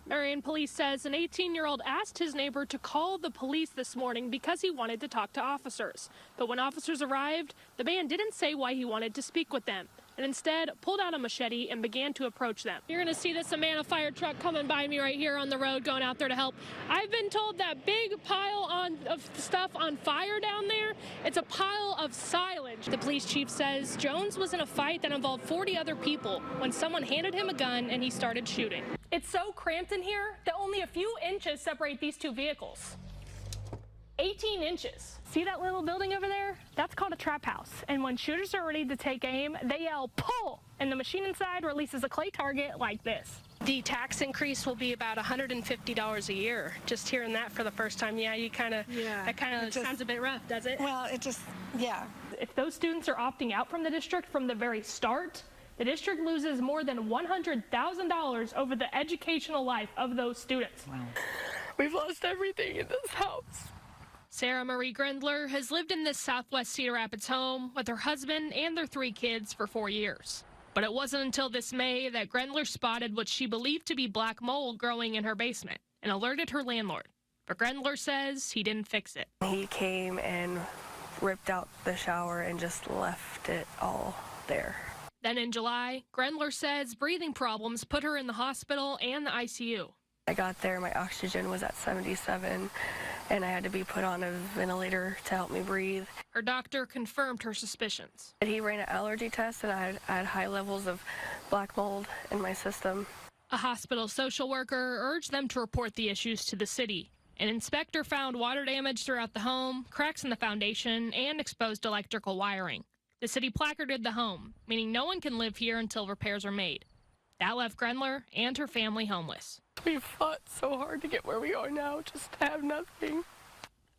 Marion police says an 18-year-old asked his neighbor to call the police this morning because he wanted to talk to officers. But when officers arrived, the man didn't say why he wanted to speak with them, and instead pulled out a machete and began to approach them. You're going to see this Amana fire truck coming by me right here on the road, going out there to help. I've been told that big pile of stuff on fire down there, it's a pile of silage. The police chief says Jones was in a fight that involved 40 other people when someone handed him a gun and he started shooting. It's so cramped in here that only a few inches separate these two vehicles. 18 inches. See that little building over there? That's called a trap house. And when shooters are ready to take aim, they yell, "Pull!" And the machine inside releases a clay target like this. The tax increase will be about $150 a year. Just hearing that for the first time, that kind of sounds a bit rough, does it? Well, yeah. If those students are opting out from the district from the very start, the district loses more than $100,000 over the educational life of those students. Wow. We've lost everything in this house. Sarah Marie Grendler has lived in this Southwest Cedar Rapids home with her husband and their 3 kids for 4 years. But it wasn't until this May that Grendler spotted what she believed to be black mold growing in her basement and alerted her landlord. But Grendler says he didn't fix it. He came and ripped out the shower and just left it all there. Then in July, Grendler says breathing problems put her in the hospital and the ICU. I got there, my oxygen was at 77, and I had to be put on a ventilator to help me breathe. Her doctor confirmed her suspicions. He ran an allergy test, and I had high levels of black mold in my system. A hospital social worker urged them to report the issues to the city. An inspector found water damage throughout the home, cracks in the foundation, and exposed electrical wiring. The city placarded the home, meaning no one can live here until repairs are made. That left Grendler and her family homeless. We fought so hard to get where we are now, just to have nothing.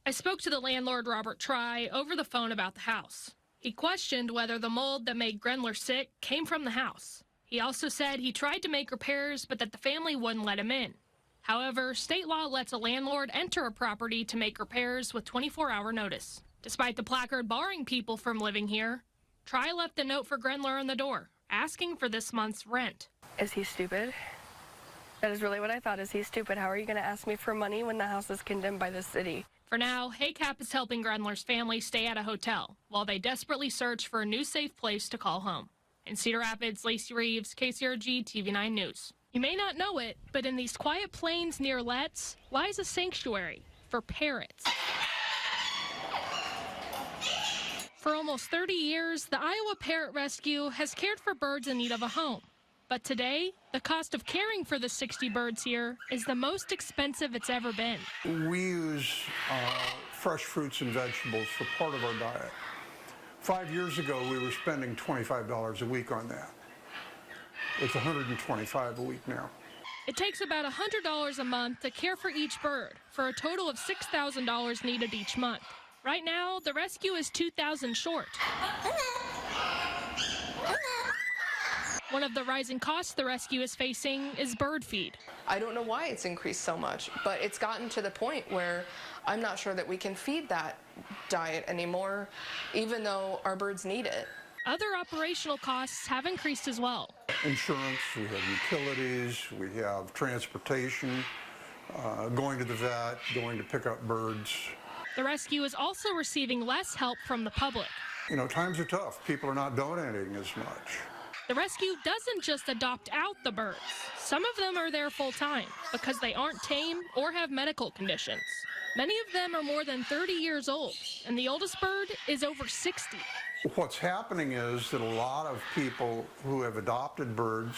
I spoke to the landlord, Robert Try, over the phone about the house. He questioned whether the mold that made Grendler sick came from the house. He also said he tried to make repairs, but that the family wouldn't let him in. However, state law lets a landlord enter a property to make repairs with 24-hour notice. Despite the placard barring people from living here, Try left a note for Grendler on the door, asking for this month's rent. Is he stupid? That is really what I thought. Is he stupid? How are you going to ask me for money when the house is condemned by the city? For now, HACAP is helping Grendler's family stay at a hotel while they desperately search for a new safe place to call home. In Cedar Rapids, Lacey Reeves, KCRG TV9 News. You may not know it, but in these quiet plains near Letts lies a sanctuary for parrots. For almost 30 years, the Iowa Parrot Rescue has cared for birds in need of a home. But today, the cost of caring for the 60 birds here is the most expensive it's ever been. We use fresh fruits and vegetables for part of our diet. 5 years ago, we were spending $25 a week on that. It's $125 a week now. It takes about $100 a month to care for each bird, for a total of $6,000 needed each month. Right now, the rescue is $2,000 short. One of the rising costs the rescue is facing is bird feed. I don't know why it's increased so much, but it's gotten to the point where I'm not sure that we can feed that diet anymore, even though our birds need it. Other operational costs have increased as well. Insurance, we have utilities, we have transportation, going to the vet, going to pick up birds. The rescue is also receiving less help from the public. You know, times are tough. People are not donating as much. The rescue doesn't just adopt out the birds. Some of them are there full-time because they aren't tame or have medical conditions. Many of them are more than 30 years old, and the oldest bird is over 60. What's happening is that a lot of people who have adopted birds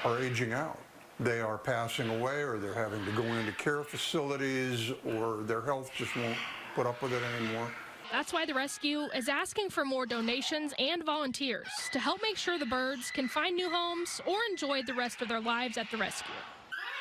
are aging out. They are passing away, or they're having to go into care facilities, or their health just won't put up with it anymore. That's why the rescue is asking for more donations and volunteers to help make sure the birds can find new homes or enjoy the rest of their lives at the rescue.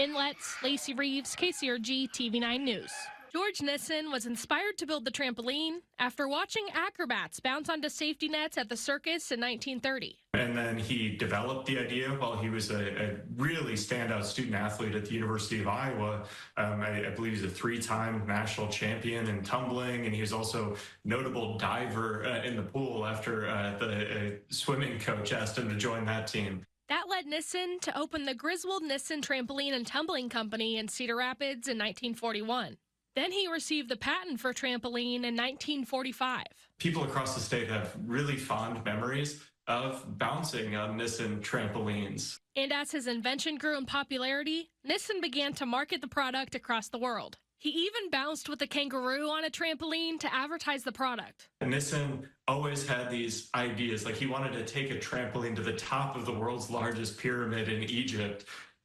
In Letts, Lacey Reeves, KCRG TV9 News. George Nissen was inspired to build the trampoline after watching acrobats bounce onto safety nets at the circus in 1930. And then he developed the idea while he was a really standout student athlete at the University of Iowa. I believe he's a 3-time national champion in tumbling, and he was also notable diver in the pool after the swimming coach asked him to join that team. That led led Nissen to open the Griswold Nissen Trampoline and Tumbling Company in Cedar Rapids in 1941. Then he received the patent for trampoline in 1945. People across the state have really fond memories of bouncing on Nissen trampolines. And as his invention grew in popularity, Nissen began to market the product across the world. He even bounced with a kangaroo on a trampoline to advertise the product. Nissen always had these ideas, like he wanted to take a trampoline to the top of the world's largest pyramid in Egypt.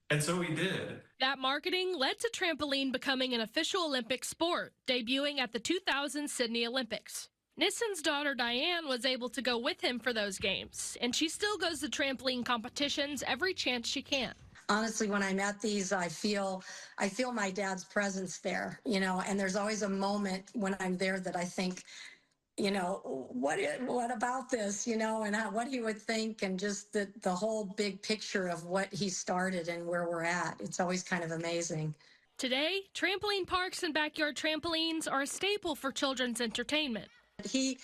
And so he did. That marketing led to trampoline becoming an official Olympic sport, debuting at the 2000 Sydney Olympics. Nissen's daughter Diane was able to go with him for those games, and she still goes to trampoline competitions every chance she can. Honestly, when I'm at these, I feel my dad's presence there, and there's always a moment when I'm there that I think, what about this, and what he would think, and just the whole big picture of what he started and where we're at. It's always kind of amazing. Today, trampoline parks and backyard trampolines are a staple for children's entertainment. He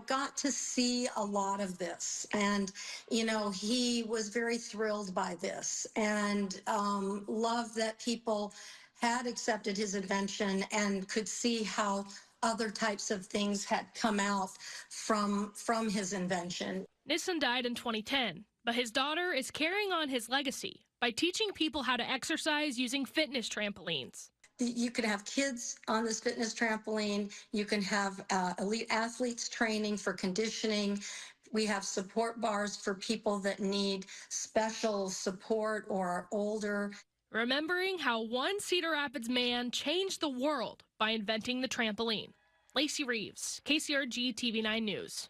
got to see a lot of this, and, he was very thrilled by this and loved that people had accepted his invention and could see how other types of things had come out from his invention. Nissen died in 2010, but his daughter is carrying on his legacy by teaching people how to exercise using fitness trampolines. You can have kids on this fitness trampoline. You can have elite athletes training for conditioning. We have support bars for people that need special support or are older. Remembering how one Cedar Rapids man changed the world by inventing the trampoline. Lacey Reeves, KCRG TV9 News.